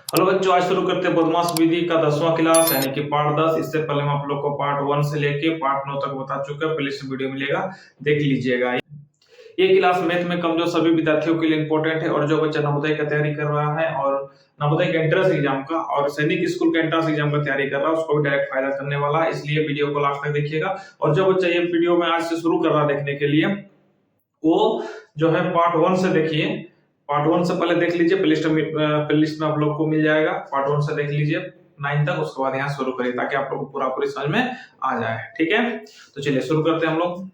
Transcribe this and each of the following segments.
Hello बच्चों, आज शुरू करते हैं बदमाश विधि का 10वां क्लास यानी कि पार्ट 10। इससे पहले हम आप लोग को पार्ट 1 से लेके पार्ट 9 तक बता चुके हैं। प्लेलिस्ट वीडियो मिलेगा, देख लीजिएगा। ये क्लास मैथ में कमजोर सभी विद्यार्थियों के लिए इंपॉर्टेंट है, और जो बच्चा नवोदय की तैयारी कर रहा है और नवोदय के एंट्रेंस एग्जाम का और सैनिक स्कूल के एंट्रेंस एग्जाम का तैयारी कर रहा है, उसको भी डायरेक्ट फायदा करने वाला है। इसलिए वीडियो को लास्ट तक देखिएगा। और जो बच्चा ये वीडियो में आज से शुरू कर रहा है देखने के लिए, वो जो है पार्ट 1 से देखिए। पार्ट 1 से पहले देख लीजिए, प्लेलिस्ट में आप लोग को मिल जाएगा। पार्ट 1 से देख लीजिए 9 तक, उसके बाद यहाँ शुरू करिए ताकि आप लोग को पूरा पूरी समझ में आ जाए। ठीक है, तो चलिए शुरू करते हैं हम लोग।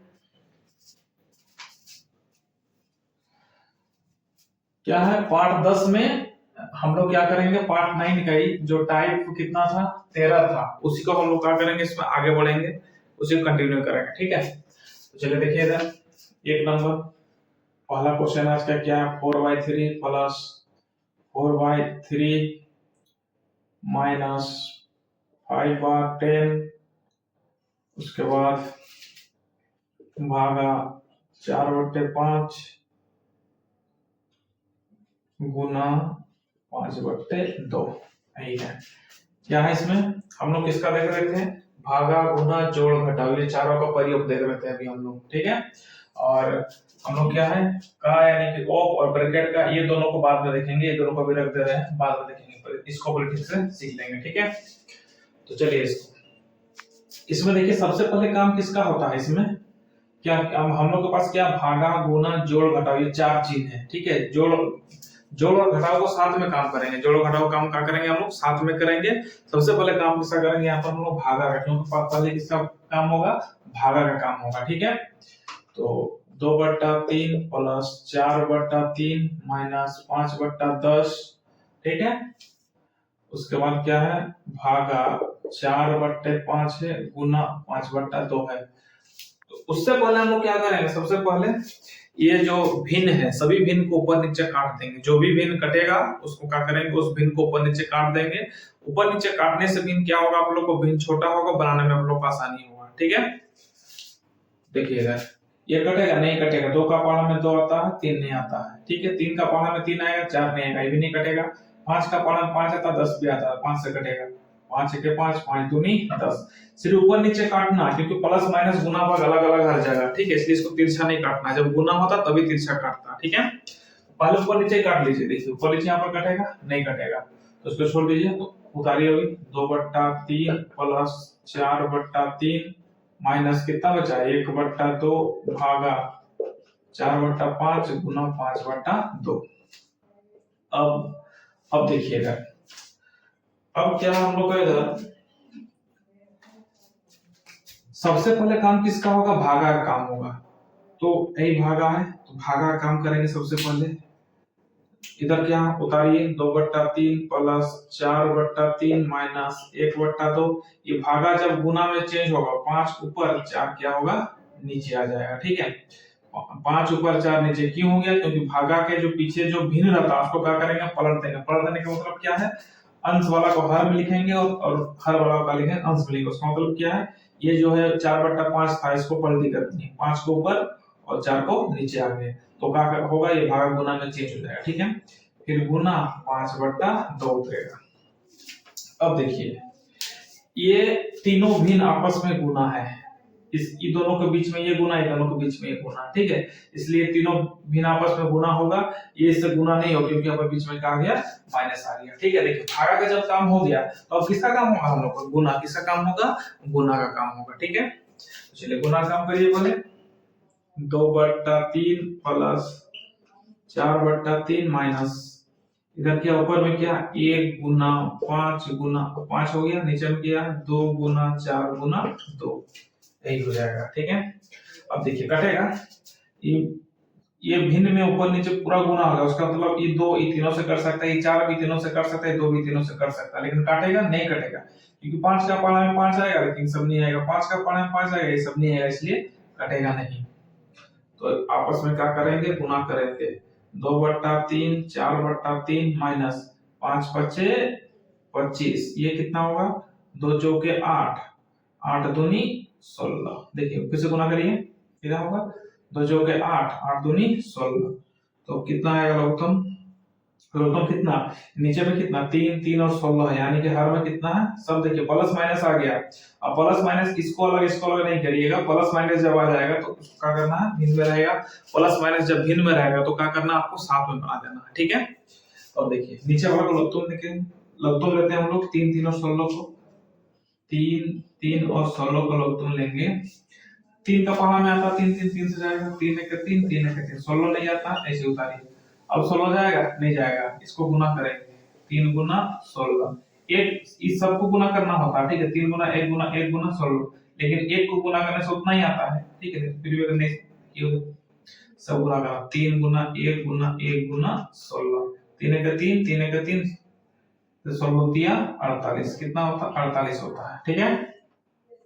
क्या है, पार्ट 10 में हम लोग क्या करेंगे, पार्ट 9 का ही जो टाइप कितना था, 13 था, उसी को हम लोग क्या करेंगे, इसमें आगे बढ़ेंगे, उसी को कंटिन्यू करेंगे। ठीक है, तो चलिए देखिए इधर एक नंबर पहला क्वेश्चन आज का क्या है, 4/3 प्लस 4/3 माइनस 5/10, उसके बाद भागा 4/5 गुना 5/2। यही है। क्या है इसमें, हम लोग किसका देख रहे थे, भागा गुना जोड़ घटाव, ये चारों का प्रयोग देख रहे थे अभी हम लोग। ठीक है, और हम लोग क्या है का यानी कि ऑफ और ब्रैकेट का, ये दोनों को बाद में देखेंगे, ये दोनों को भी रख दे रहे हैं, बाद में देखेंगे, पर इसको भी ठीक से सीख लेंगे। ठीक है, तो चलिए इसमें देखिए सबसे पहले काम किसका होता है, इसमें क्या हम लोग के पास क्या, भागा गुना जोड़ घटाव, ये चार चीज है। ठीक है, जोड़ और घटाव को साथ में काम करेंगे, जोड़ और घटाव काम क्या करेंगे, हम लोग साथ में करेंगे। सबसे पहले काम किसका करेंगे, यहाँ पर हम लोग भागा का, क्योंकि पहले किसका काम होगा, भागा का काम होगा। ठीक है, तो 2/3 प्लस 4/3 माइनस 5/10। ठीक है, उसके बाद क्या है, भागा 4/5 है गुना 5/2 है। तो उससे पहले हम लोग क्या करेंगे, सबसे पहले ये जो भिन्न है, सभी भिन्न को ऊपर नीचे काट देंगे। जो भी भिन्न कटेगा उसको क्या करेंगे, उस भिन्न को ऊपर नीचे काट देंगे। ऊपर नीचे काटने से भिन्न क्या होगा, आप लोग को भिन्न छोटा होगा, बनाने में आप लोग को आसानी होगा। ठीक है, देखिएगा ये कटेगा नहीं कटेगा, 2 का पाला में 2 आता है, 3 नहीं आता है। ठीक है, 3 का पाला में 3 आएगा, 4 नहीं आएगा, ये भी नहीं कटेगा। 5 का पाला में 5 आता है, 10 भी आता है, 5 से कटेगा। 5 के 5, 5 दूनी 10। सिर्फ ऊपर नीचे काटना, क्योंकि प्लस माइनस गुना भाग अलग अलग हर जगह। ठीक है, इसलिए इसको तिरछा नहीं काटना, जब गुना होता तभी तिरछा काटता। ठीक है, पहले ऊपर नीचे काट लीजिए। देखिए ऊपर नीचे यहाँ पर कटेगा नहीं कटेगा, तो उसको छोड़ दीजिए। तो उतारिए अभी 2/3 प्लस 4/3 माइनस कितना बचा, 1/2 भागा 4/5 गुना 5/2। अब देखिएगा, अब क्या हम लोग का इधर सबसे पहले काम किसका होगा, भागा का काम होगा। तो यही भागा है, तो भागा का काम करेंगे सबसे पहले। इधर क्या उतारिए, 2/3 प्लस 4/3 माइनस 1/2। ये भागा जब गुना में चेंज होगा, 5 ऊपर 4 क्या होगा, नीचे आ जाएगा। ठीक है, 5 ऊपर 4 नीचे क्यों हो गया, क्योंकि भागा के जो पीछे जो भिन्न रहता है उसको क्या करेंगे, पलट देंगे। पलट देने का मतलब क्या है, अंश वाला को हर में लिखेंगे और हर वाला का लिखेंगे अंश में लिखेंगे। उसका मतलब क्या है, ये जो है 4/5 था, इसको पलटी करनी है, 5 को ऊपर और 4 को नीचे आ गए, तो क्या होगा, ये भागा गुना में चेंज हो जाएगा। ठीक है, फिर गुना 5/2 उतरेगा। अब देखिए ये तीनों भिन्न आपस में गुना है, इन दोनों के बीच में ये गुना, इन दोनों के बीच में ये गुना। ठीक है, इसलिए तीनों भिन्न आपस में गुना होगा, ये इससे गुना नहीं हो, क्योंकि हमारे बीच में क्या आ गया, माइनस आ गया। ठीक है, देखिए भागा का जब काम हो गया तो अब किसका काम होगा, हम लोग का गुना। किसका काम होगा, गुना का काम होगा। ठीक है, तो चलिए गुना काम करिए बोले, 2/3 प्लस 4/3 माइनस इधर क्या ऊपर में क्या, 1 गुना 5 गुना 5 हो गया, नीचे में क्या 2 गुना 4 गुना 2, यही हो जाएगा। ठीक है, अब देखिए कटेगा, ये भिन्न में ऊपर नीचे पूरा गुना होगा, उसका मतलब ये 2 ये तीनों से कर सकता है, ये 4 भी तीनों से कर सकता है, 2 भी तीनों से कर सकता है, लेकिन काटेगा नहीं कटेगा, क्योंकि 5 का पाला में 5 आएगा लेकिन सब नहीं आएगा, 5 का पाला में 5 आएगा, ये सब नहीं आएगा, इसलिए कटेगा नहीं। तो आपस में क्या करेंगे, गुना करेंगे। 2/3 4/3 माइनस 5 5 25, ये कितना होगा, 2 चौके 8, 8 दूनी 16। देखिए फिर से गुना करिए, कितना होगा, 2 चौके 8, 8 दूनी 16, तो कितना आएगा लघुत्तम, लघुत्तम कितना, नीचे में कितना 3 3 और 16 है, यानी कि हर में कितना है, सब देखिए प्लस माइनस आ गया। अब प्लस माइनस इसको अलग नहीं करिएगा, प्लस माइनस जब आ जाएगा तो क्या करना है, भिन्न में रहेगा। प्लस माइनस जब भिन्न में रहेगा तो क्या करना है, आपको साथ में बना देना है, ठीक है। और देखिए नीचे वाला को लघुत्तम देखिए, लघुत्तम लेते हैं हम लोग 3 3 और 16 को, 3 3 और 16 को लघुत्तम लेंगे। 3 का पहाड़ा में आता 3 3 3 से जाएगा, 3 1 3 3 1 3, 16 नहीं आता, ऐसे उतारिए। अब 16 जाएगा, नहीं जाएगा, इसको गुना करेंगे, 3 गुना 16, एक इस सब को गुना करना होता है, ठीक है, 3 गुना 1 गुना 1 गुना 16, लेकिन एक को गुना करने से उतना ही आता है, ठीक है। फिर भी अगर नहीं ये सब गुना करना, 3 गुना 1 गुना 1 गुना 16, 3 1 3 3 1 3, तो 16 दिया 48, कितना होता है, 48 होता है, ठीक है।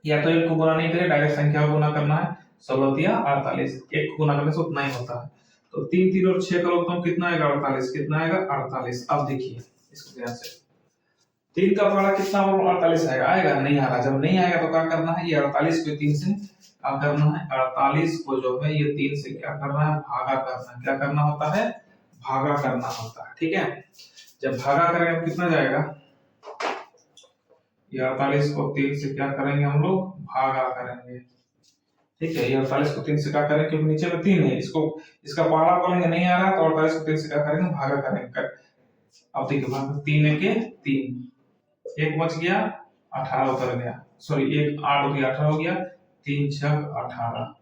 या तो एक को गुना नहीं करें, डायरेक्ट संख्या को गुना करना है, 16 दिया 48, एक को गुना करने से उतना ही होता है। तो 3 3 और 6 का लघुत्तम कितना आएगा, 48, कितना आएगा 48। अब देखिए इसको ध्यान से, 3 का पहाड़ा कितना और 48 आएगा, आएगा नहीं आ रहा, जब नहीं आएगा तो क्या करना है, ये 48 को 3 से क्या करना है, 48 को जो है ये 3 से क्या करना है, भागा करना है। क्या करना होता है, भागा करना होता है, ठीक है। जब भागा करेंगे कितना जाएगा, ये 48 को 3 से क्या करेंगे हम लोग, भागा करेंगे, ठीक है। ये 48 को 3 से क्या करेंगे, क्योंकि नीचे में 3 है, इसको इसका पहाड़ा बोलेंगे नहीं आ रहा, तो 48 को 3 से क्या करेंगे, भागा करेंगे। अब देखिए भाग 3 के 3, एक बच गया, 18 उतर गया, सॉरी एक 8 हो गया, 18 हो गया, 3 6 18,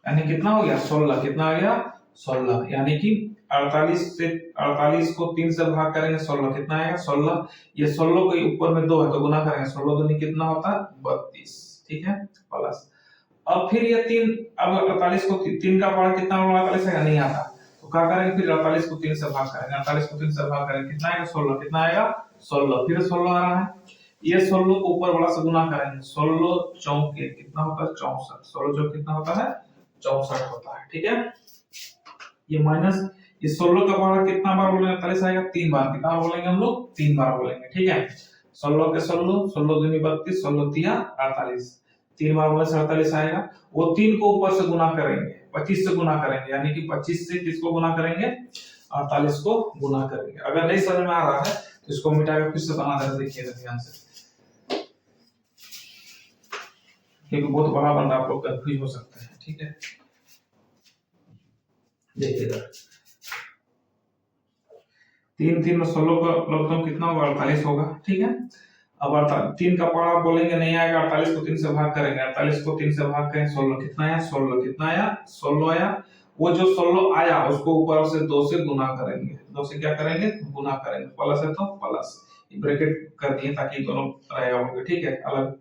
यानी कितना हो गया 16, कितना आ गया 16, यानी कि 48 को 3 से भाग करेंगे 16, कितना आएगा 16। ये 16 को ऊपर में 2 है तो गुना करेंगे, 16 दूनी कितना होता है 32, ठीक है, प्लस। अब फिर ये 3, अब 48 को 3 का पहाड़ा कितना होगा, 48 है, नहीं आता, तो क्या करेंगे, फिर 48 को 3 से भाग करेंगे, 48 को 3 से भाग करेंगे, कितना आएगा 16, कितना आएगा 16, फिर 16 आ रहा है, ये 16 को ऊपर वाला से गुना करेंगे, 16 चौके कितना होता है 64, 16 चौके कितना होता है 64 होता है, ठीक है। ये माइनस ये 16 का पहाड़ा कितना बार बोलेंगे, 48 आएगा 3 बार, कितना बोलेंगे हम लोग 3 बार बोलेंगे, ठीक है। 16 के 16, 16 दूनी 32, 16 दिया 48, 3 बार बोले 47 आएगा। वो 3 को ऊपर से गुना करेंगे, 25 से गुना करेंगे, यानी कि 25 से किसको गुना करेंगे, 48 को गुना करेंगे। अगर नहीं समझ में आ रहा है तो इसको मिटा के फिर से बना देना, देखिएगा ध्यान से, क्योंकि बहुत बड़ा बन रहा है, आप लोग कंफ्यूज हो सकते हैं, ठीक है। देखिएगा 3 3 और 16 का लघुत्तम कितना होगा, 48 होगा, ठीक है। अब 3 का पहाड़ा बोलेंगे नहीं आएगा, 48 को 3 से भाग करेंगे, 48 को 3 से भाग करें, 16 कितना आया 16, कितना आया 16 आया। वो जो 16 आया उसको ऊपर से 2 से गुना करेंगे, 2 से क्या करेंगे, गुना करेंगे, प्लस है तो प्लस, ब्रैकेट कर दिए ताकि दोनों रहेगा होंगे, ठीक है, अलग।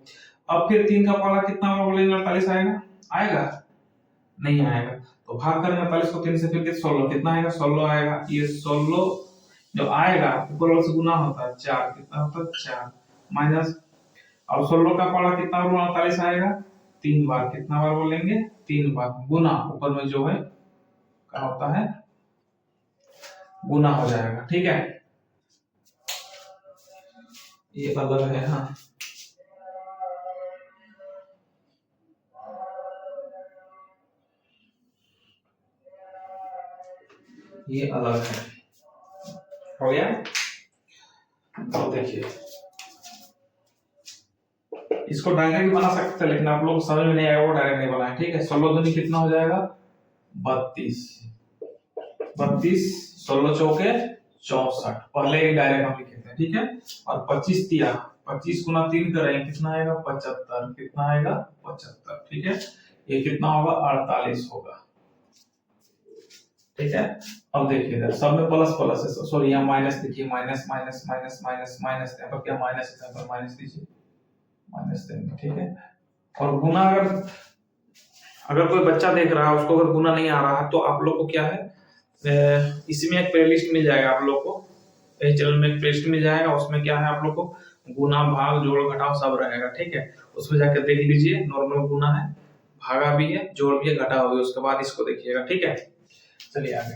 अब फिर 3 का पहाड़ा कितना बोलेंगे, 48 आएगा, आएगा नहीं आएगा, तो भाग करेंगे 48 को 3 से, फिर 16 कितना आएगा 16 आएगा। ये 16 जो आएगा ऊपर वाले से गुना होता है 4, कितना होता है 4, माइनस, अब 16 का पहाड़ा कितना बार 48 आएगा, 3 बार, कितना बार बोलेंगे 3 बार, गुना ऊपर में जो है क्या होता है गुना हो जाएगा, ठीक है। ये अलग है, हाँ ये अलग है, हो गया। तो देखिए इसको डायरेक्ट बना सकते हैं, लेकिन आप लोग समझ में नहीं आएगा, वो डायरेक्ट नहीं बनाए, ठीक है। 16 दूनी कितना हो जाएगा 32, 32 16 चौके 64, पहले ही डायरेक्ट हम लिखे थे, ठीक है। और 25 दिया, 25 गुना 3 करेंगे, कितना आएगा 75, कितना आएगा 75, ठीक है। ये कितना होगा 48 होगा, ठीक है। अब देखिए इधर सब में प्लस प्लस है, सॉरी यहाँ माइनस, देखिए minus minus minus minus minus, यहाँ पर क्या माइनस है, यहाँ पर माइनस दीजिए, माइनस देंगे, ठीक है। और गुना अगर कोई बच्चा देख रहा है उसको अगर गुना नहीं आ रहा है तो आप लोग को क्या है, इसमें एक प्लेलिस्ट मिल जाएगा आप लोग को, इस चैनल में एक प्लेलिस्ट मिल जाएगा, उसमें क्या है आप लोग को गुना भाग जोड़ घटाव सब रहेगा, ठीक है। उसमें जाकर देख लीजिए, नॉर्मल गुना है, भागा भी है, जोड़ भी है, घटाव भी है, उसके बाद इसको देखिएगा, ठीक है। चलिए आगे,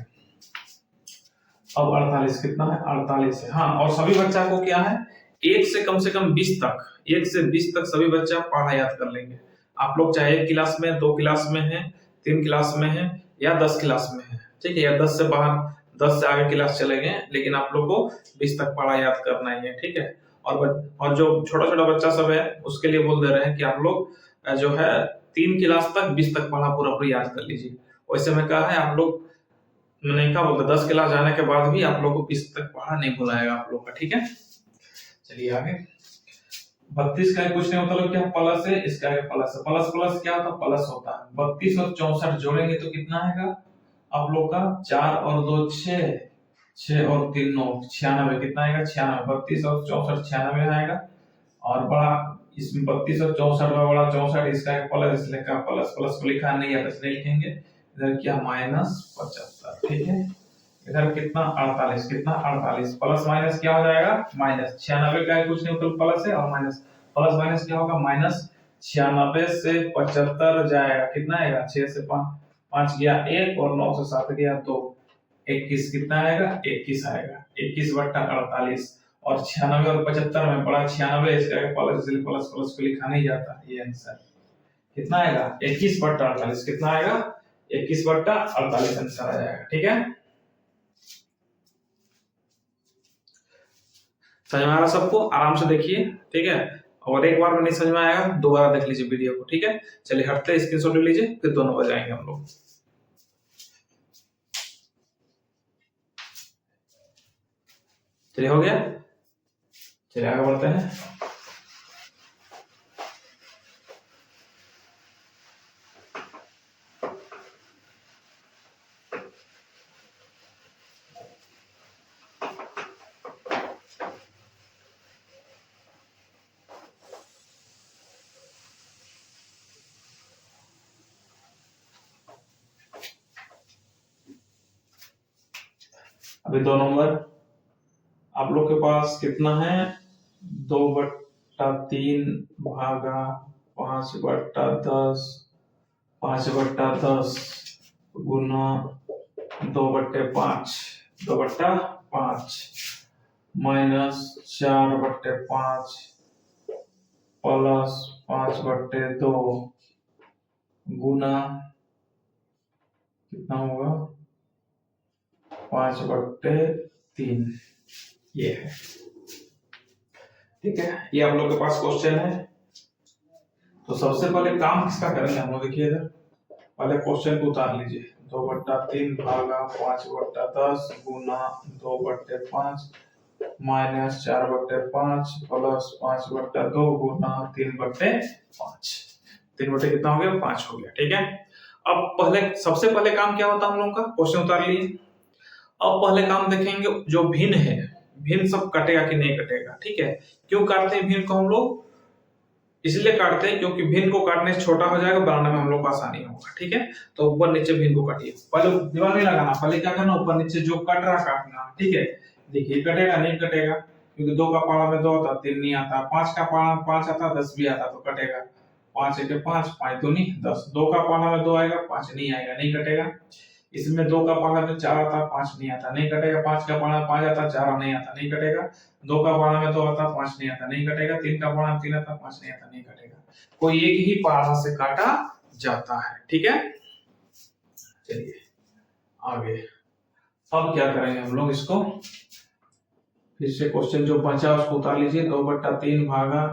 अब 48 कितना है 48 है, हाँ। और सभी बच्चा को क्या है 1 से कम 20 तक, 1 से 20 तक सभी बच्चा पढ़ा याद कर लेंगे। आप लोग चाहे 1 क्लास में, 2 क्लास में है, 3 क्लास में है या 10 क्लास में है, ठीक है, या 10 से बाहर 10 से आगे क्लास चलेंगे, लेकिन आप लोग को 20 तक पढ़ा याद करना ही है, ठीक है। और जो छोटा छोटा बच्चा सब है उसके लिए बोल दे रहे हैं कि आप लोग जो है 3 क्लास तक 20 तक पढ़ा पूरा पूरी याद कर लीजिए। वैसे में कहा है आप लोग, मैंने क्या बोलता, 10 क्लास जाने के बाद भी आप लोग को 20 तक पढ़ा नहीं भुलाएगा आप लोग का, ठीक है। चलिए आगे। 32 का कुछ नहीं होता लोग, क्या प्लस है, इसका है प्लस है। प्लस प्लस क्या होता है, प्लस होता है। 32 और 64 जोड़ेंगे तो कितना आएगा आप लोग का, 4 और 2 6, 6 और 3 9, 96। कितना आएगा 96। 32 और 64 96 आएगा। और बड़ा इसमें 32 और 64 में बड़ा 64, इसका एक प्लस, इसलिए का प्लस, प्लस को लिखा नहीं है तो इसलिए लिखेंगे इधर क्या -75, ठीक है। इधर कितना 48, कितना 48, प्लस माइनस क्या हो जाएगा माइनस। 96 का कुछ नहीं होता प्लस है, और माइनस प्लस माइनस क्या होगा -96 से 75 जाएगा, कितना आएगा 6 से 5 गया 1 और 9 से 7 गया 2, 21। कितना आएगा 21 आएगा, 21/48। और 96 और 75 में बड़ा 96, इसका प्लस, इसलिए प्लस प्लस को लिखा नहीं जाता। ये आंसर कितना आएगा 21/48। कितना आएगा 21/48 आंसर आ जाएगा, ठीक है। समझ में आ रहा सबको, आराम से देखिए, ठीक है। और एक बार में नहीं समझ में आएगा दोबारा देख लीजिए वीडियो को, ठीक है। चलिए हटते, स्क्रीनशॉट ले लीजिए, फिर दोनों बजाएंगे हम लोग। चलिए हो गया, चलिए आगे बढ़ते हैं। अभी 2 नंबर आप लोग के पास कितना है, 2/3 भागा 5/10, 5/10 गुना 2/5, 2/5 माइनस 4/5 प्लस 5/2 गुना कितना होगा 5/3। ये है, ठीक है। ये आप लोग के पास क्वेश्चन है। तो सबसे पहले काम किसका करेंगे हम लोग, देखिए इधर पहले क्वेश्चन को उतार लीजिए। 2/3 भागा 5/10 गुना 2/5 माइनस 4/5 प्लस 5/2 गुना 3/5। 3 कितना हो गया 5 हो गया, ठीक है। अब पहले सबसे पहले काम क्या होता है हम लोग का, क्वेश्चन उतार लिए। अब पहले काम देखेंगे जो भिन्न है, भिन्न सब कटेगा कि नहीं कटेगा, ठीक है। क्यों काटते हैं भिन्न को हम लोग, इसलिए काटते हैं क्योंकि भिन्न को काटने से छोटा हो जाएगा, बनाने में हम लोग को आसानी होगा, ठीक है। तो ऊपर नीचे भिन्न को काटिए, पहले दिमाग नहीं लगाना, पहले क्या करना ऊपर नीचे जो कट रहा काटना, ठीक है। देखिए कटेगा नहीं कटेगा, क्योंकि 2 का पारा में 2 आता, 3 नहीं आता, 5 का पारा में 5 आता, 10 भी आता तो कटेगा। 5 1 5, 5 2 नहीं 10, 2 का पारा में 2 आएगा, 5 नहीं आएगा, नहीं कटेगा। इसमें 2 का पारा में 4 आता, 5 नहीं आता, नहीं कटेगा। 5 का पारा में 5 आता, 4 नहीं आता, नहीं कटेगा। 2 का पारा में 2 आता, 5 नहीं आता, नहीं कटेगा। 3 का पारा में 3 आता, 5 नहीं आता, नहीं कटेगा। कोई एक ही पारा से काटा जाता है, ठीक है। चलिए आगे, अब क्या करेंगे हम लोग, इसको फिर से क्वेश्चन जो बचा उसको उतार लीजिए। 2/3 भागा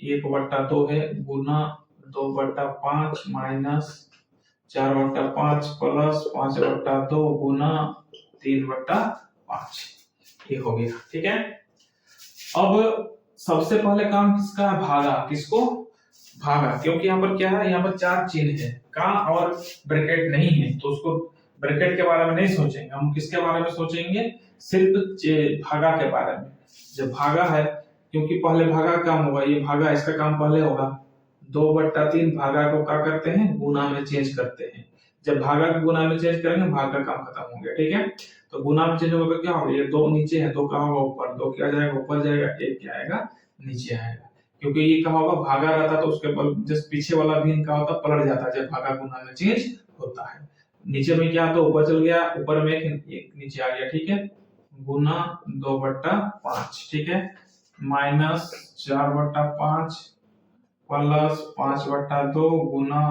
1/2 है गुना 2/5 माइनस 4/5 प्लस 5/2 गुना 3/5। ये हो गया, ठीक है। अब सबसे पहले काम किसका है, भागा, किसको भागा, क्योंकि यहाँ पर क्या है, यहाँ पर 4 चिन्ह है, का और ब्रैकेट नहीं है, तो उसको ब्रैकेट के बारे में नहीं सोचेंगे हम। किसके बारे में सोचेंगे, सिर्फ भागा के बारे में। जब भागा है, क्योंकि पहले भागा काम होगा, ये भागा इसका काम पहले होगा। 2/3 भागा को क्या करते हैं, गुना में चेंज करते हैं। जब भागा को गुना में चेंज करेंगे भाग का काम खत्म हो गया, ठीक है। तो गुना में चेंज होगा तो क्या होगा, ये 2 नीचे है, 2 कहाँ होगा ऊपर, 2 क्या जाएगा ऊपर जाएगा, 1 क्या आएगा नीचे आएगा। क्योंकि ये कहा होगा भागा रहता तो उसके जस्ट पीछे वाला भी इनका होता पलट जाता जब भागा गुना में चेंज होता है। नीचे में क्या, तो ऊपर चल गया, ऊपर में एक नीचे आ गया, ठीक है। गुना 2/5, ठीक है, माइनस 4/5 प्लस 5/2 गुना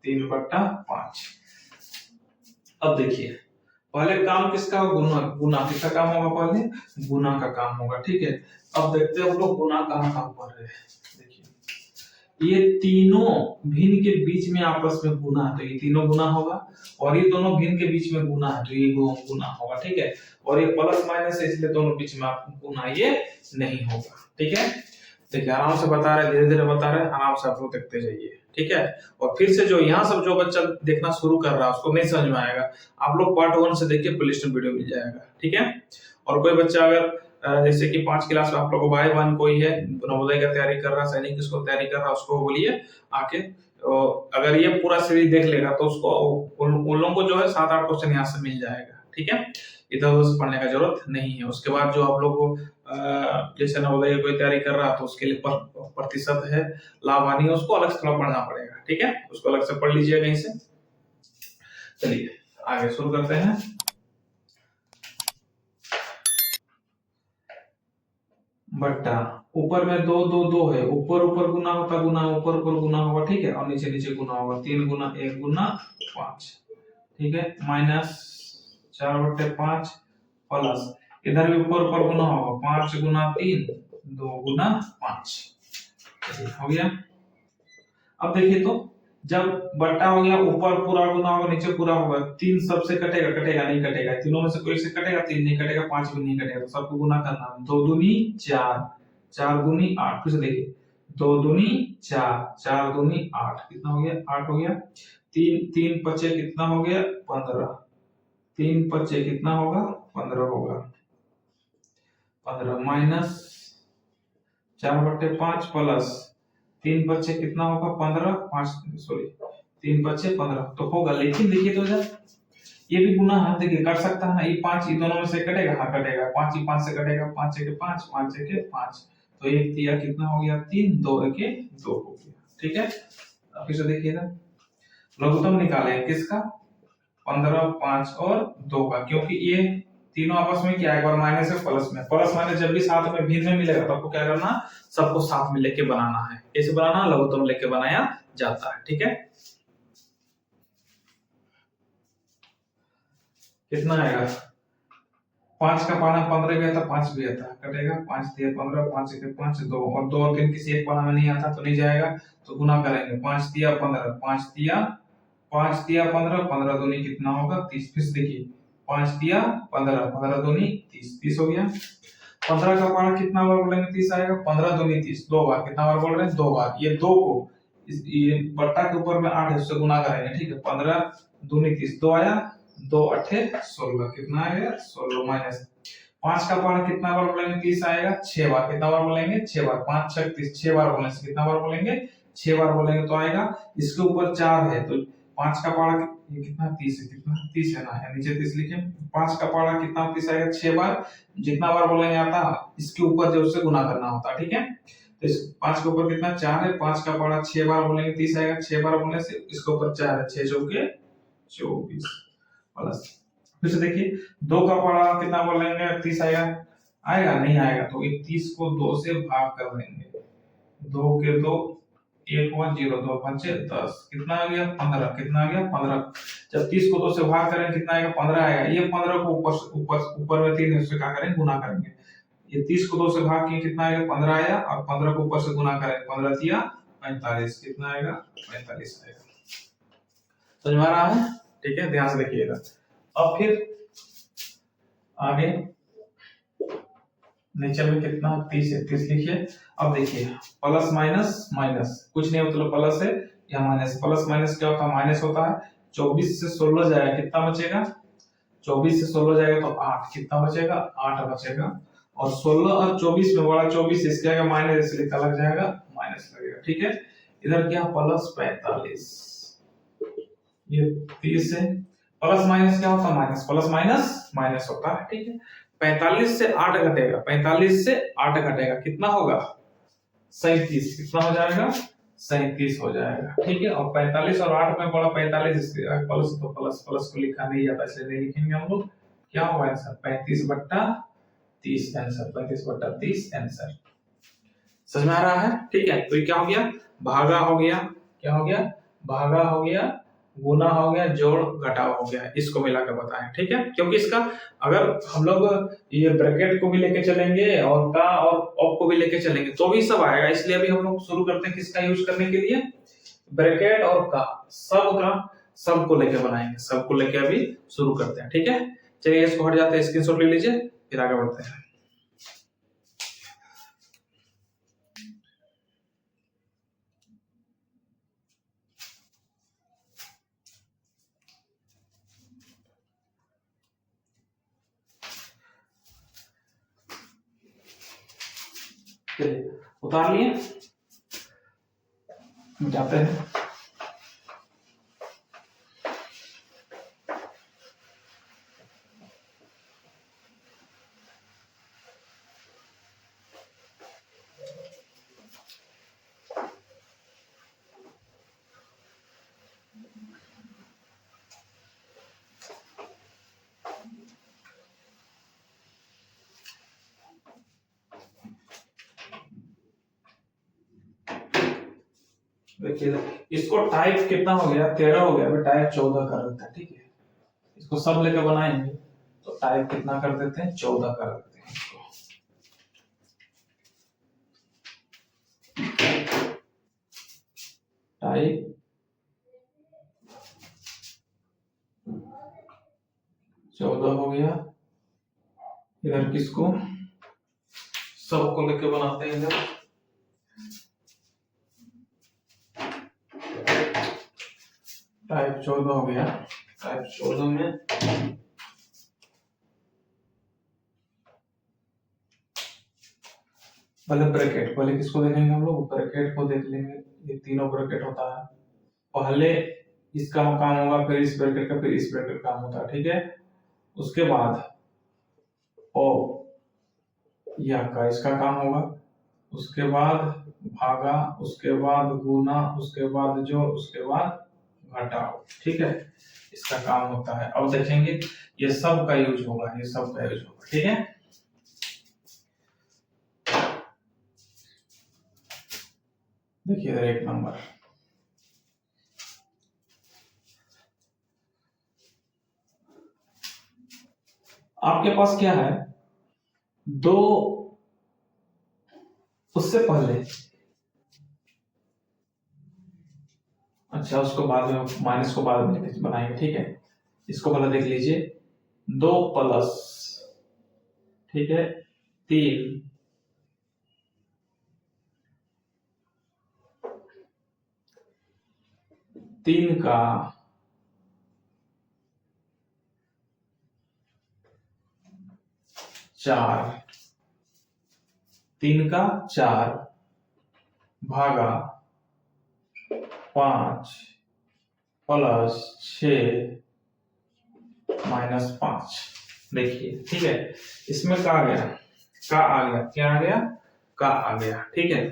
3/5। अब देखिए पहले काम किसका होगा? गुना। गुना किसका काम होगा? पहले गुना का काम होगा। ठीक है, अब देखते हैं हम लोग गुना कहाँ कहाँ पढ़ रहे हैं। देखिए ये तीनों भिन्न के बीच में आपस में गुना है तो ये तीनों गुना होगा, और ये दोनों भिन्न के बीच में गुना है तो ये गुना होगा। ठीक है, और ये प्लस माइनस है इसलिए दोनों बीच में आपको गुना ये नहीं होगा। ठीक है, देखिए आराम से बता रहे, धीरे धीरे बता रहे, आराम से आप लोग देखते जाइए। ठीक है, और फिर से जो यहाँ सब जो बच्चा देखना शुरू कर रहा है उसको नहीं समझ में आएगा, आप लोग पार्ट 1 से देखिए, प्लेलिस्ट में वीडियो मिल जाएगा। ठीक है, और कोई बच्चा अगर जैसे कि 5 क्लास में आप लोगों को भाई बहन कोई है नवोदय का तैयारी कर रहा है, सैनिक की तैयारी कर रहा है, उसको बोलिए आके, अगर ये पूरा सीरीज देख लेगा तो उसको उन लोगों को जो है 7-8 क्वेश्चन यहाँ से मिल जाएगा। ठीक है, इधर उधर पढ़ने का जरूरत नहीं है। उसके बाद जो आप लोग को जैसे नवोदय कोई तैयारी कर रहा है तो उसके लिए प्रतिशत है, लाभ हानि है, उसको अलग से थोड़ा पढ़ना पड़ेगा। ठीक है, उसको अलग से पढ़ लीजिए कहीं से। चलिए आगे शुरू करते हैं। बट्टा ऊपर में 2 2 2 है, ऊपर ऊपर गुना होता, गुना ऊपर ऊपर गुना होगा। ठीक है, और नीचे नीचे गुना होगा, 3 गुना 1 गुना 5। ठीक है, माइनस 4/5 प्लस इधर भी ऊपर ऊपर गुना होगा, 5 गुना 3 2 गुना 5। हो गया। अब देखिए तो जब बट्टा हो गया, ऊपर पूरा गुना होगा, नीचे पूरा होगा, 3 सबसे कटेगा, कटेगा नहीं, कटेगा तीनों में से कोई से कटेगा, 3 नहीं कटेगा, 5 भी नहीं कटेगा, तो सबको गुना करना है। 2 दूनी 4, 4 दूनी 8, फिर से देखिए 2 दूनी 4, 4 दूनी 8, कितना हो गया? 8 हो गया। 3 3 पचे कितना हो गया? 15। 3 पचे कितना होगा? 15 होगा। 15 माइनस 4/5 प्लस 3 बच्चे कितना होगा? 15, 5 सॉरी 3 बच्चे 15 तो होगा। लेकिन देखिए तो जब ये भी गुना है, देखिए कर सकता है ना, ये 5 ये दोनों में से कटेगा, हाँ कटेगा, 5 ही 5 से कटेगा, 5 के 5 5 के 5, तो 1 दिया कितना हो गया? 3, 2 के 2 हो गया। ठीक है, अब फिर से देखिए ना, लघुत्तम निकाले किसका? 15 5 और 2 का, क्योंकि ये तीनों आपस में क्या है? एक बार माइनस है प्लस में, प्लस माइनस जब भी साथ में भिन्न में मिलेगा तो आपको क्या करना? सबको साथ में लेके बनाना है। कैसे बनाना? लघुत्तम लेके बनाया जाता है। ठीक है, कितना आएगा? 5 का पाना 15 भी आता, 5 भी आता, कटेगा, 5 दिया 15, 5 के 5 2, और 2 और 3 किसी एक पाना में नहीं आता तो नहीं जाएगा, तो गुना करेंगे। 5 दिया 15, 5 दिया 15, 15 दूनी कितना होगा? 30। फिर देखिए 5 दिया 15, 15 दूनी 30, 30 हो गया। 15 का पारा कितना बार बोलेंगे? 30 आएगा। 15 दूनी 30, 2 बार, कितना बार बोल रहे हैं? 2 बार। ये 2 को ये बट्टा के ऊपर में 8 है उससे गुना करेंगे। ठीक है, 15 दूनी 30, 2 आया, 2 8 16, कितना आएगा? 16 माइनस 5 का पारा कितना बार बोलेंगे? 30 आएगा, 6 बार, कितना बार बोलेंगे? 6 बार, 5 6 30, 6 बार बोलने से कितना बार बोलेंगे? 6 बार बोलेंगे तो आएगा। इसके ऊपर 4 है तो 5 का पारा ये कितना? 30 है, कितना? 30 है ना, या नीचे 30 लिखे। 5 का पारा कितना? 30 आएगा, 6 बार, जितना बार बोलेंगे आता इसके ऊपर जो उससे गुना करना होता है। ठीक है, तो इस 5 के ऊपर कितना? 4 है, 5 का पारा 6 बार बोलेंगे 30 आएगा, 6 बार बोलने से इसके ऊपर 4 है, 6 चौके 24 प्लस, फिर से देखिए 2 का पारा कितना बोलेंगे? 30 आएगा, आएगा नहीं आएगा, तो ये 30 को 2 से भाग कर देंगे, 2 के 2 1 हुआ, 0 2 5 10, कितना आ गया? 15, कितना आ गया? 15। जब 30 को 2 से भाग करें कितना आएगा? 15 आएगा। ये 15 को ऊपर में 3 है उससे क्या करेंगे? गुना करेंगे। ये 30 को 2 से भाग किए कितना आएगा? 15 आया, और 15 को ऊपर से गुना करें, 15 दिया 45, कितना आएगा? 45 आएगा। समझ में आ रहा है? ठीक है, ध्यान से देखिएगा। अब फिर आगे नीचे में कितना? 30 है, 30 लिखिए। अब देखिए प्लस माइनस माइनस कुछ नहीं, मतलब प्लस है या माइनस। प्लस माइनस क्या होता है? माइनस होता है। 24 से 16 जाएगा, कितना बचेगा? 24 से 16 जाएगा तो 8, कितना बचेगा? 8 बचेगा। और 16 और 24 में बड़ा 24 इसके आगे माइनस इसलिए क्या लग जाएगा? माइनस लगेगा। ठीक है, इधर क्या? प्लस 45, ये 30 है। प्लस माइनस क्या होता है? माइनस, प्लस माइनस माइनस होता है। ठीक है, 45 से 8 घटेगा, 45 से 8 घटेगा, कितना होगा? 37, कितना हो जाएगा? 37 हो जाएगा। ठीक है, और 45 और 8 में बड़ा 45 प्लस, तो प्लस प्लस को लिखा नहीं जाता इसलिए नहीं लिखेंगे हम लोग। क्या होगा आंसर? 35/30 answer, 35/30 answer. समझ में आ रहा है? ठीक है, तो ये क्या हो गया? भागा हो गया, क्या हो गया? भागा हो गया गुना हो गया, जोड़ घटाव हो गया, इसको मिलाकर बताएं, ठीक है। क्योंकि इसका अगर हम लोग ये ब्रैकेट को भी लेके चलेंगे और का और ऑफ को भी लेके चलेंगे तो भी सब आएगा, इसलिए अभी हम लोग शुरू करते हैं किसका यूज करने के लिए, ब्रैकेट और का सब को लेके बनाएंगे, सब को लेके अभी शुरू करते हैं, ठीक है। चलिए इसको हट जाते हैं, स्क्रीनशॉट ले लीजिए, फिर आगे बढ़ते हैं। चलिए उतार लिए, जाते हैं। देखिए इसको टाइप कितना हो गया, 13 हो गया, अभी टाइप 14 कर देते हैं, ठीक है। इसको सब लेकर बनाएंगे तो टाइप कितना कर देते हैं, 14 कर देते हैं इसको। टाइप 14 हो गया। इधर किसको, सबको लेके बनाते हैं इधर। टाइप 14 हो गया। टाइप 14 में पहले ब्रैकेट, पहले किसको देखेंगे हम लोग, ब्रैकेट को देख लेंगे। ये तीनों ब्रैकेट होता है, पहले इसका काम होगा, फिर इस ब्रैकेट का, फिर इस ब्रैकेट का काम होता है, ठीक है। उसके बाद ओ या का इसका काम होगा, उसके बाद भागा, उसके बाद गुना, उसके बाद जो, उसके बाद घटाओ, ठीक है। इसका काम होता है। अब देखेंगे ये सब का यूज होगा, ये सब का यूज होगा, ठीक है। देखिए इधर एक नंबर, आपके पास क्या है, दो, उससे पहले, अच्छा उसको बाद में, माइनस को बाद में बनाएंगे, ठीक है। इसको पहले देख लीजिए, 2 प्लस, ठीक है, 3, 3 का 4, 3 का 4 भागा 5 प्लस 6 माइनस 5। देखिए ठीक है, इसमें का आ गया, का आ गया, क्या आ गया, का आ गया, ठीक है।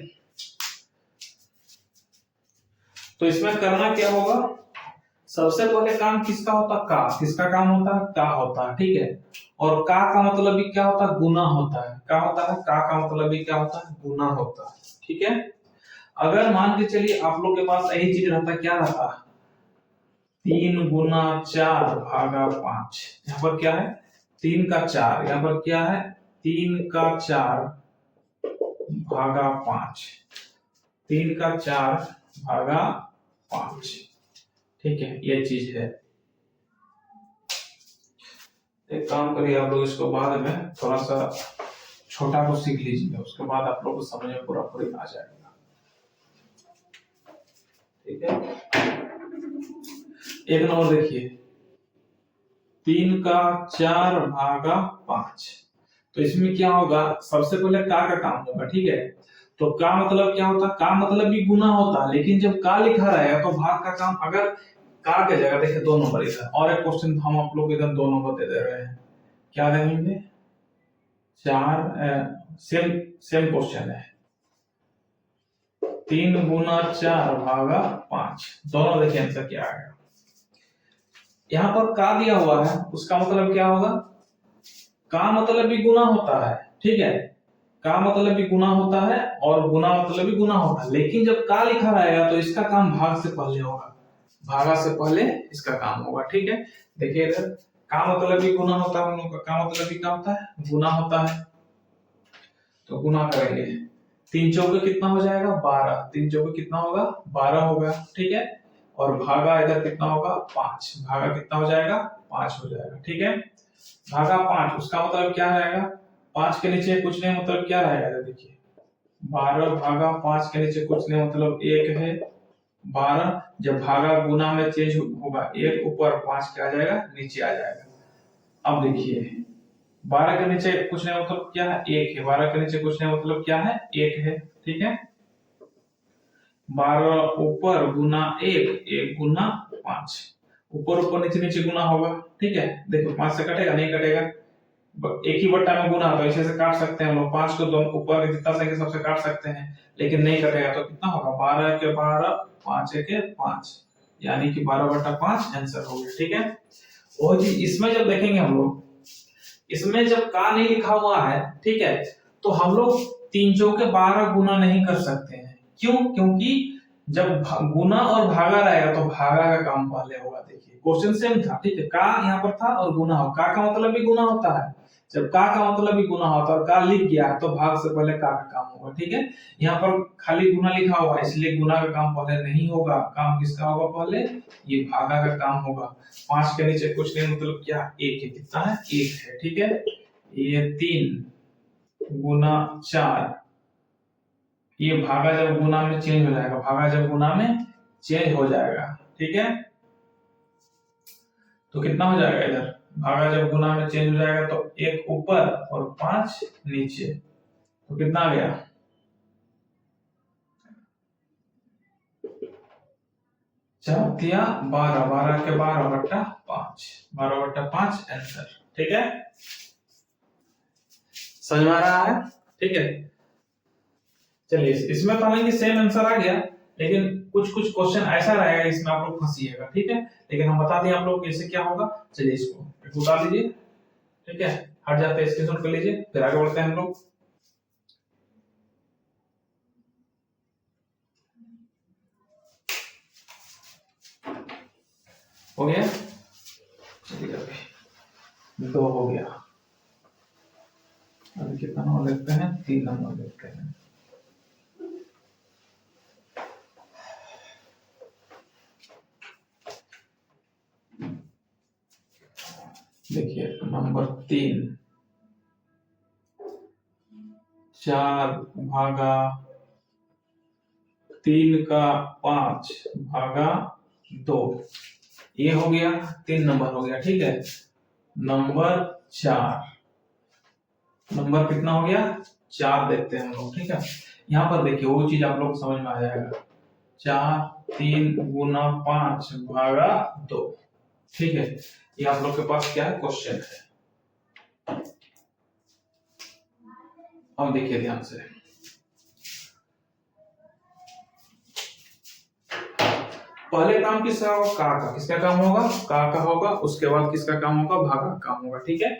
तो इसमें करना क्या होगा, सबसे पहले काम किसका होता, का, किसका काम होता है, का होता है, ठीक है। और का मतलब भी क्या होता है, गुना होता है। का होता है, का मतलब भी क्या होता है, गुना होता है, ठीक है। अगर मान के चलिए आप लोग के पास यही चीज रहता, क्या रहता, 3 गुना 4 भागा 5। यहाँ पर क्या है, 3 का 4, यहाँ पर क्या है, 3 का 4 भागा 5, 3 का 4 भागा 5, ठीक है। ये चीज है। एक काम करिए आप लोग, इसको बाद में थोड़ा सा छोटा को सीख लीजिए, उसके बाद आप लोग को समझ में पूरा पूरी आ जाएगा, ठीक है। एक नंबर देखिए, 3 का 4 भागा 5, तो इसमें क्या होगा, सबसे पहले का काम होगा, ठीक है। तो का मतलब क्या होता, का मतलब भी गुना होता, लेकिन जब का लिखा रहेगा तो भाग का काम, अगर का के जगह देखिए 2 नंबर इधर, और एक क्वेश्चन हम आप लोग इधर 2 नंबर दे दे रहे हैं, क्या देंगे, 4, सेम क्वेश्चन है, 3 गुना 4 भागा 5, दोनों देखिए आंसर क्या आएगा। यहाँ पर का दिया हुआ है, उसका मतलब क्या होगा, का मतलब भी गुना होता है, ठीक है। का मतलब भी गुना होता है और गुना मतलब भी गुना होता है, लेकिन जब का लिखा रहेगा तो इसका काम भाग से पहले होगा, भागा से पहले इसका काम होगा, ठीक है। देखिए इधर का मतलब भी गुना होता है, हम लोग का मतलब भी क्या होता है, गुना होता है। तो गुना करेंगे, 3 चौके कितना हो जाएगा 12, 3 चौके कितना होगा 12 होगा, ठीक है। और भागा इधर कितना होगा 5, भागा कितना हो जाएगा 5 हो जाएगा, ठीक है। भागा 5 उसका मतलब क्या रहेगा, 5 के नीचे कुछ नहीं मतलब क्या रहेगा, देखिए 12 भागा 5 के नीचे कुछ नहीं मतलब 1 है, 12 जब भागा गुना में चेंज होगा 1 ऊपर 5 क्या आ जाएगा नीचे आ जाएगा। अब देखिए 12 के नीचे कुछ नहीं मतलब क्या है 1 है, 12 के नीचे कुछ नहीं मतलब क्या है 1 है, ठीक है। 12 ऊपर गुना 1, 1 गुना 5, ऊपर ऊपर नीचे नीचे गुना होगा, ठीक है। देखो 5 से कटेगा नहीं कटेगा, एक ही बट्टा में गुना तो ऐसे से काट सकते हैं हम लोग, 5 को दोनों ऊपर के जितना संख्या सबसे काट सकते हैं, लेकिन नहीं कटेगा तो कितना होगा 12 के 12, 5 के 5, यानी कि 12/5 आंसर हो गया, ठीक है। और जी इसमें जब देखेंगे हम लोग, इसमें जब का नहीं लिखा हुआ है, ठीक है, तो हम लोग 3 चौके 12 गुना नहीं कर सकते हैं, क्यों, क्योंकि जब गुना और भागा रहेगा तो भागा का काम पहले होगा। देखिए क्वेश्चन सेम था, ठीक है, का यहाँ पर था और गुना हो, का मतलब भी गुना होता है, जब का मतलब भी गुना होता है और का लिख गया तो भाग से पहले का काम होगा, ठीक है। यहाँ पर खाली गुना लिखा हुआ है इसलिए गुना का काम पहले नहीं होगा, काम किसका होगा पहले, ये भागा का काम होगा। 5 के नीचे कुछ नहीं मतलब क्या 1 है, कितना है 1 है, ठीक है। ये 3 गुना 4, ये भागा जब गुना में चेंज हो जाएगा, भागा जब गुना में चेंज हो जाएगा, ठीक है। तो कितना हो जाएगा इधर, भागा जब गुना में चेंज हो जाएगा तो 1 ऊपर और 5 नीचे, तो कितना आ गया 4×12, 12 के 12/5, 12/5 आंसर, ठीक है। समझ में आ रहा है, ठीक है। चलिए इसमें तो हालांकि सेम आंसर आ गया, लेकिन कुछ कुछ क्वेश्चन ऐसा रहेगा इसमें आप लोग फंसिएगा, ठीक है। लेकिन हम बता दें आप लोग कैसे क्या होगा। चलिए इसको उतार लीजिए, ठीक है, हट जाते हैं, स्क्रीनशॉट कर लीजिए, फिर आगे बढ़ते हैं हम लोग। हो गया, चलिए अभी 2 हो गया, अभी कितना नंबर देखते हैं, 3 नंबर देखते हैं। देखिए नंबर 3, 4 भागा 3 का 5 भागा 2, ये हो गया 3 नंबर हो गया, ठीक है। नंबर 4, नंबर कितना हो गया 4 देखते हैं हम लोग, ठीक है। यहाँ पर देखिए वो चीज आप लोग समझ में आ जाएगा, 4 3 गुना 5 भागा 2, ठीक है। ये आप लोग के पास क्या है क्वेश्चन है। अब देखिए ध्यान से, पहले काम किसका होगा, का किसका काम होगा, का होगा, उसके बाद किसका काम होगा, भागा का काम होगा, ठीक है।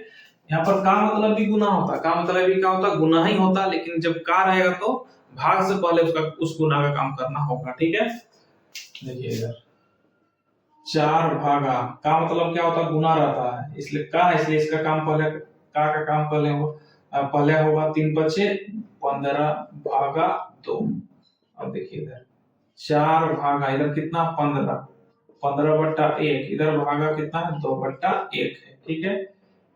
यहाँ पर का मतलब भी गुना होता है, का मतलब भी क्या होता है गुना ही होता है, लेकिन जब का रहेगा तो भाग से पहले उसका उस गुना का काम करना होगा, ठीक है। देखिए इधर 4 भागा, का मतलब क्या होता है गुना रहता है, इसलिए का है इसलिए इसका काम पहले, का काम पहले होगा, पहले होगा 3×5 15 भागा 2। अब देखिए इधर 4 भागा इधर कितना 15, 15/1, इधर भागा कितना है 2/1 है, ठीक है।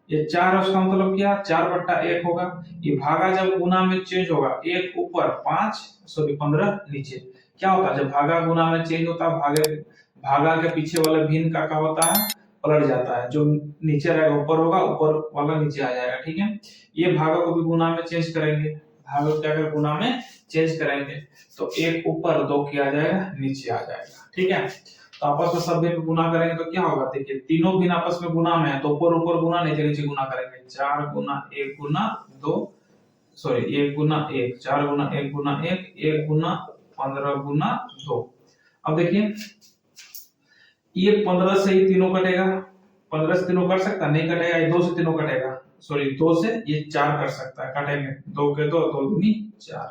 ये 4 उसका मतलब क्या 4/1 होगा, ये भागा जब गुना में चेंज होगा 1 ऊपर 5 सॉरी 15 नीचे, क्या होता है जब भागा गुना में चेंज होता है, भागा के पीछे वाला भिन्न का होता है पलट जाता है, जो नीचे रहेगा ऊपर होगा, ऊपर वाला नीचे आ जाएगा, ठीक है। ये भागा को भी गुना में चेंज करेंगे, भागा को क्या गुना में चेंज करेंगे तो 1 ऊपर 2 किया जाएगा नीचे आ जाएगा, ठीक है। तो आपस में सब भिन्न गुना करेंगे तो क्या होगा, देखिए तीनों भिन्न आपस में गुना में है तो ऊपर ऊपर गुना नीचे नीचे गुना करेंगे, 4 गुना 1 गुना 2 सॉरी 1 गुना 1, 4 गुना 1 गुना 1, 1 गुना 15 गुना 2। अब देखिए ये 15 से ही तीनों कटेगा, 15 से तीनों कट सकता नहीं कटेगा, ये 2 से तीनों कटेगा, सॉरी 2 से ये 4 कर सकता है, काटेंगे 2 के 2 2 दूनी 4।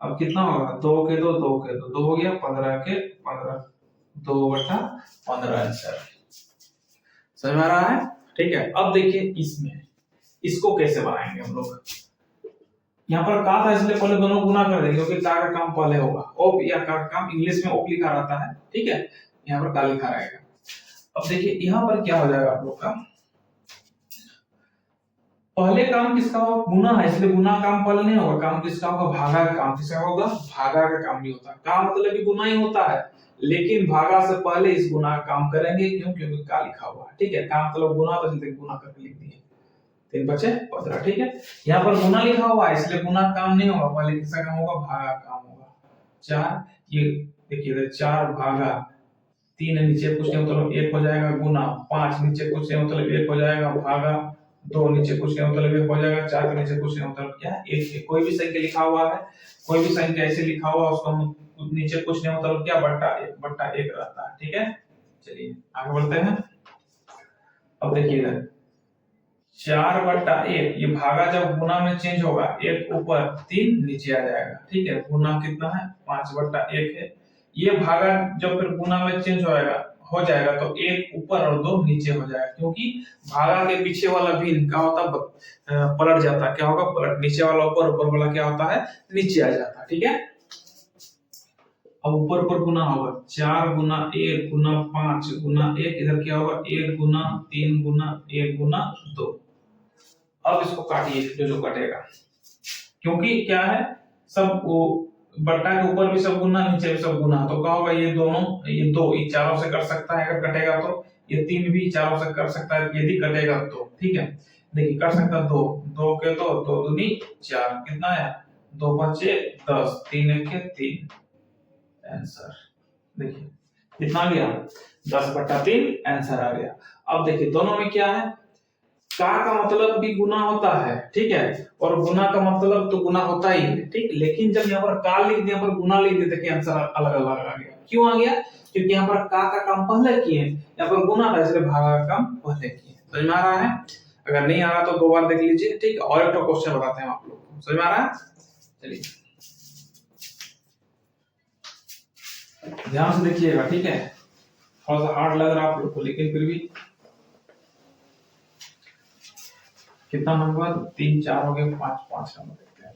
अब कितना होगा 2 के 2 2 के 2 2 हो गया 15 के 15, 2/15 आंसर। समझ में आ रहा है? ठीक है, अब देखिए इसमें इसको कैसे बनाएंगे हम लोग। यहाँ पर का था इसलिए पहले दोनों गुना कर देंगे क्योंकि का काम पहले होगा। ओप या का काम इंग्लिश में ओप लिखा रहता है, ठीक है, यहाँ पर का लिखा रहेगा। अब देखिए यहाँ पर क्या हो जाएगा आप लोग का, पहले काम किसका होगा, गुना है इसलिए गुना काम पहले नहीं होगा, काम किसका होगा, भागा का काम किसका होगा, भागा का काम नहीं होता। काम मतलब भी गुना ही होता है, लेकिन भागा से पहले इस गुना का काम करेंगे, क्यों, क्योंकि का लिखा हुआ है, ठीक है। काम मतलब गुना, तो चलते गुना करके लिख दिए, 3×5 = 15, ठीक है। यहाँ पर गुना लिखा हुआ है इसलिए गुना काम नहीं होगा, पहले किसका काम होगा, भागा काम होगा। 4, ये देखिए 4 भागा 3 नीचे कुछ नहीं मतलब 1 हो जाएगा, गुना 5 नीचे कुछ नहीं मतलब 1 हो जाएगा, भागा 2 नीचे कुछ नहीं मतलब 1 हो जाएगा, 4 के नीचे कुछ नहीं मतलब क्या है, 1 है। कोई भी संख्या लिखा हुआ है, कोई भी संख्या ऐसे लिखा हुआ उसको हम नीचे कुछ नहीं मतलब क्या, बट्टा 1 रहता है, ठीक है। चलिए आगे बढ़ते हैं। अब देखिए इधर 4/1, ये भागा जब गुना में चेंज होगा, 1 ऊपर 3 नीचे आ जाएगा, ठीक है। गुना कितना है, 5/1 है। ये भागा जब फिर गुना में चेंज हो जाएगा तो 1 ऊपर और 2 नीचे हो जाएगा, क्योंकि भागा के पीछे वाला भिन्न क्या होता है, पलट जाता है। क्या होगा, पलट, नीचे वाला ऊपर, ऊपर वाला क्या होता है, नीचे आ जाता है, ठीक है। अब ऊपर गुना होगा, 4 गुना 1 गुना 5 गुना 1, इधर क्या होगा, 1 गुना 3 गुना 1 गुना 2। अब इसको काटिए, जो कटेगा, क्योंकि क्या है, सब वो बट्टा के ऊपर भी सब गुना, नीचे भी सब गुना, तो क्या होगा, ये दोनों, ये 2 ये चारों से कर सकता है अगर कटेगा तो, ये 3 भी चारों से कर सकता है यदि कटेगा तो, ठीक है। देखिए कर सकता 2 के 2 दूनी 4, कितना है, 2×5 = 10, 3 के 3 आंसर। देखिए कितना आ गया, 10/3 आंसर आ गया। अब देखिए दोनों में क्या है, का मतलब भी गुना होता है, ठीक है, और गुना का मतलब तो गुना होता ही है, ठीक। लेकिन जब यहाँ पर का लिख दिया, पर गुना लिख दिया, देखिए आंसर अलग अलग आ गया। क्यों आ गया, क्योंकि यहाँ पर का काम पहले किए, यहाँ पर गुना था इसलिए भागा का काम पहले किए। समझ में आ रहा है? अगर नहीं आ रहा तो 2 बार देख लीजिए, ठीक है। और एक क्वेश्चन बताते हैं आप लोग को, समझ में आ रहा है? चलिए ध्यान से देखिएगा, ठीक है। थोड़ा सा हार्ड लग रहा है आप लोग को, लेकिन फिर भी कितना नंबर, 3 4 हो गए, 5 नंबर देखते हैं।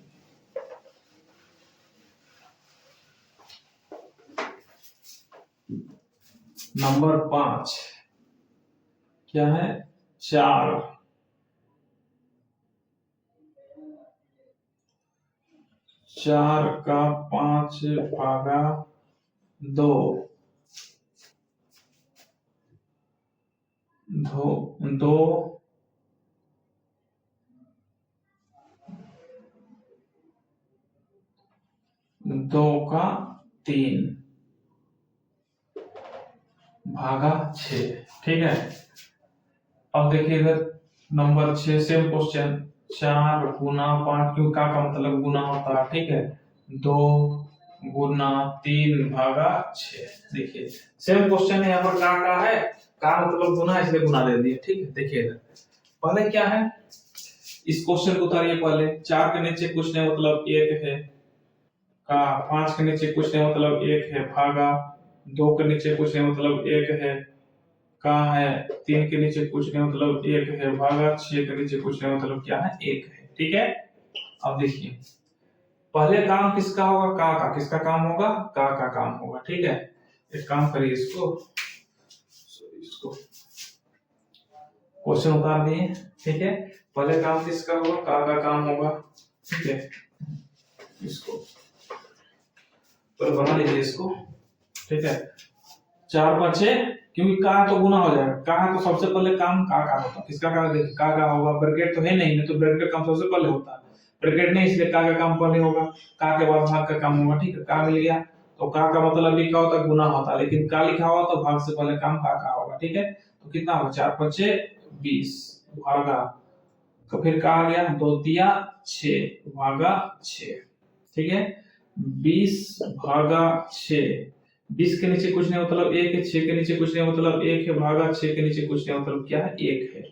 नंबर 5 क्या है, 4 का 5/2 2 का 3 भागा 6, ठीक है। अब देखिए इधर नंबर 6 सेम क्वेश्चन, 4 गुना 5, क्यों का मतलब गुना होता है, ठीक है, 2 गुना 3 भागा 6। देखिए सेम क्वेश्चन है, यहाँ पर का है, का मतलब गुना इसलिए गुना दे दिए, ठीक है। देखिए इधर पहले क्या है, इस क्वेश्चन को उतारिए पहले, 4 के नीचे कुछ नहीं मतलब 1 है, का 5 के नीचे कुछ नहीं मतलब 1 है, भागा 2 के नीचे कुछ नहीं मतलब 1 है, का है 3 के नीचे कुछ नहीं मतलब 1 है, भागा 6 के नीचे कुछ नहीं मतलब क्या है, 1 है, ठीक है। अब देखिए पहले काम किसका होगा, का किसका काम होगा, का काम होगा, ठीक है। एक काम करिए, इसको क्वेश्चन उतार दिए, ठीक है। पहले काम किसका होगा, का काम होगा, ठीक है। इसको तो बना लीजिए इसको, ठीक है। 4×5 क्योंकि का तो गुना हो जाएगा, का तो सबसे पहले काम का होता है, किसका का, देखिए का होगा, ब्रैकेट तो है नहीं तो ब्रैकेट काम सबसे पहले होता है, ब्रैकेट नहीं इसलिए का काम पहले होगा, का के बाद भाग का काम होगा, ठीक है। का मिल गया तो का मतलब भी क्या होता है, गुना होता है, लेकिन का लिखा हुआ तो भाग से पहले काम का होगा, ठीक है। तो कितना होगा, 4×5 = 20 भागा, तो फिर का आ गया, 2 तिया 6 भागा 6, ठीक है। 20 भागा 6, 20 के नीचे कुछ नहीं मतलब 1 है, 6 के नीचे कुछ नहीं मतलब 1 है, भागा 6 के नीचे कुछ नहीं मतलब क्या है, 1 है,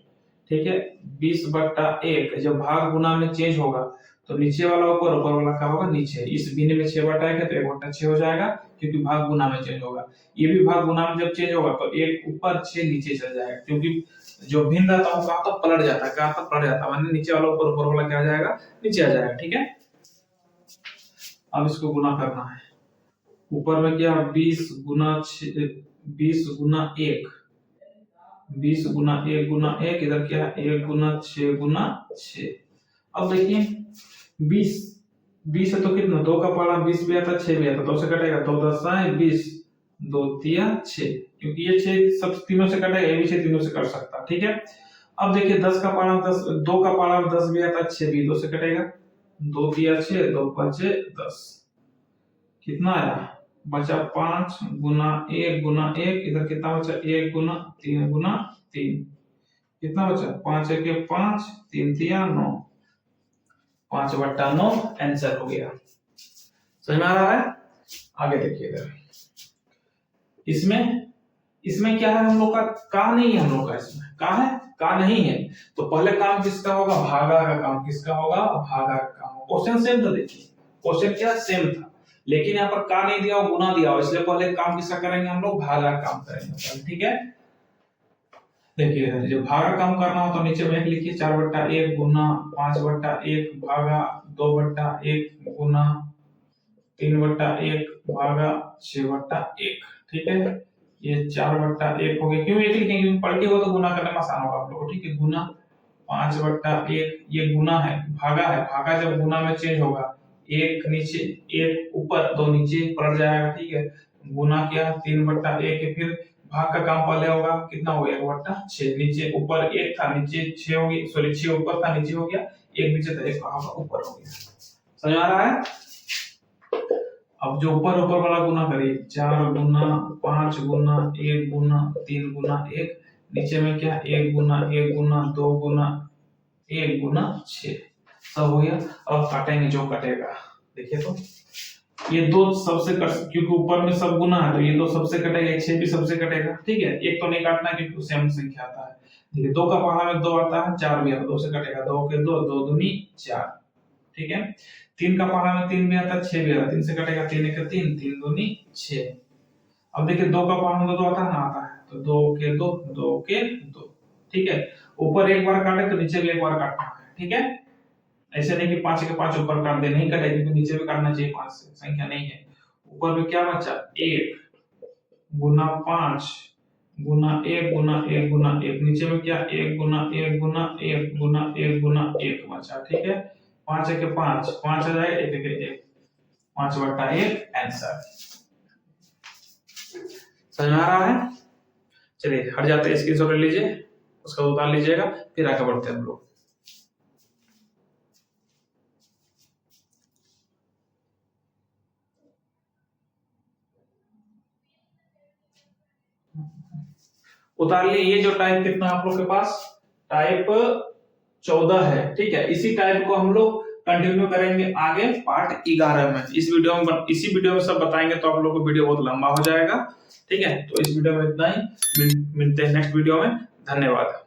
ठीक है। 20/1 जब भाग गुना में चेंज होगा तो नीचे वाला ऊपर, ऊपर वाला क्या होगा नीचे। इस भिन्न में 6/1 है तो 1/6 हो जाएगा, क्योंकि भाग गुना में चेंज होगा। ये भी भाग गुना में जब चेंज होगा तो 1 ऊपर 6 नीचे चल जाएगा, क्योंकि जो भिन्न रहता है वो कहाँ तक पलट जाता है, कहाँ तक पलट जाता है, माने नीचे वाला ऊपर, ऊपर वाला क्या आ जाएगा, नीचे आ जाएगा। ठीक है, अब इसको गुना करना है। ऊपर में क्या 20 गुना 1, 20 गुना 1, इधर क्या है 1 गुना 6 अब देखिए 20 है तो कितना, 2 का पारा 20 भी आता, 6 भी आता, 2 से कटेगा, 2 10 20, 2 3 6, क्योंकि ये 6 सब तीनों से कटेगा, ये भी 6 तीनों से कट सकता। ठीक है, अब देखिए 10 का पारा 10, 2 का पारा 10 भी आता, 6 भी 2 से कटेगा, 2 3 6, 2 5 10, कितना आया बचा 5 गुना 1, इधर कितना बचा 1 गुना 3, कितना बचा 5 1 5, 3 3 9, 5/9 आंसर हो गया। समझ में आ रहा है? आगे देखिए इधर, इसमें क्या है, हम लोग का नहीं है, हम लोग का इसमें का नहीं है, तो पहले काम किसका होगा, भागा का काम किसका होगा, भागा का काम। क्वेश्चन सेम था, देखिए क्वेश्चन क्या सेम था, लेकिन यहाँ पर का नहीं दिया और गुना दिया, इसलिए पहले काम किसका करेंगे, हम लोग भागा का काम करेंगे। ठीक है, देखिए जो भागा काम करना हो तो नीचे में एक लिखिए, 4/1 गुना 5/1 भागा 2/1 गुना 3/1 भागा 6/1। ठीक है, ये 4/1 हो गया। क्यों एक लिखेंगे, क्योंकि पलटी हो तो गुना करने में आसान होगा आप लोगों को। ठीक है, गुना 5/1, ये गुना है, भागा जब गुना में चेंज होगा, 1 नीचे 1 ऊपर 2 नीचे पलट जाएगा। ठीक है, गुना क्या 3/1 है, फिर भाग का काम पहले होगा, कितना हो गया 1/6, नीचे ऊपर 1 था, नीचे 6 हो गया, सॉरी 6 ऊपर था, नीचे हो गया, 1 नीचे था, 1 कहां ऊपर हो गया। समझ आ रहा है? अब जो ऊपर वाला गुना करिए, 4 गुना 5 गुना 1 गुना 3 गुना 1, नीचे में क्या 1 गुना 2 गुना 1 गुना 6, सब हो गया। अब काटेंगे जो कटेगा, देखिए तो ये 2 सबसे कट, क्योंकि ऊपर में सब गुना है तो ये 2 सबसे कटेगा, 6 भी सबसे कटेगा। ठीक है, एक तो नहीं काटना है क्योंकि सेम संख्या आता है। देखिए 2 का पहाड़ा में 2 आता है, 4 भी आता है, 2 से कटेगा, 2 के 2, 2 दूनी 4। ठीक है, 3 का पहाड़ा में 3 भी आता है, 6 भी आता है, 3 से कटेगा, 3 के 3, 3 दूनी 6। अब देखिए 2 का पहाड़ा में 2 आता है ना, आता है, तो 2 के 2, 2 के 2। ठीक है, ऊपर एक बार काटे तो नीचे भी एक बार काटना है। ठीक है, ऐसे नहीं कि 5 के 5 ऊपर काट दे, नहीं कटेगी, क्योंकि नीचे भी काटना चाहिए, 5 से संख्या नहीं है। ऊपर में क्या बचा 1 गुना 5 गुना 1 गुना 1 गुना 1, नीचे में क्या 1 गुना 1 गुना 1 गुना 1 गुना 1 बचा। ठीक है, 5 के 5 5 आ जाएगा, 1 के 1 5/1 आंसर। समझ में आ रहा है? चलिए हट जाते हैं, स्क्रीनशॉट ले लीजिए, उसका उतार लीजिएगा, फिर आगे बढ़ते हैं हम लोग। उतार लिए। ये जो टाइप कितना आप लोग के पास, टाइप 14 है। ठीक है, इसी टाइप को हम लोग कंटिन्यू करेंगे आगे पार्ट 11 में। इसी वीडियो में सब बताएंगे, तो आप लोगों को वीडियो बहुत लंबा हो जाएगा। ठीक है, तो इस वीडियो में इतना ही, मिलते हैं नेक्स्ट वीडियो में। धन्यवाद।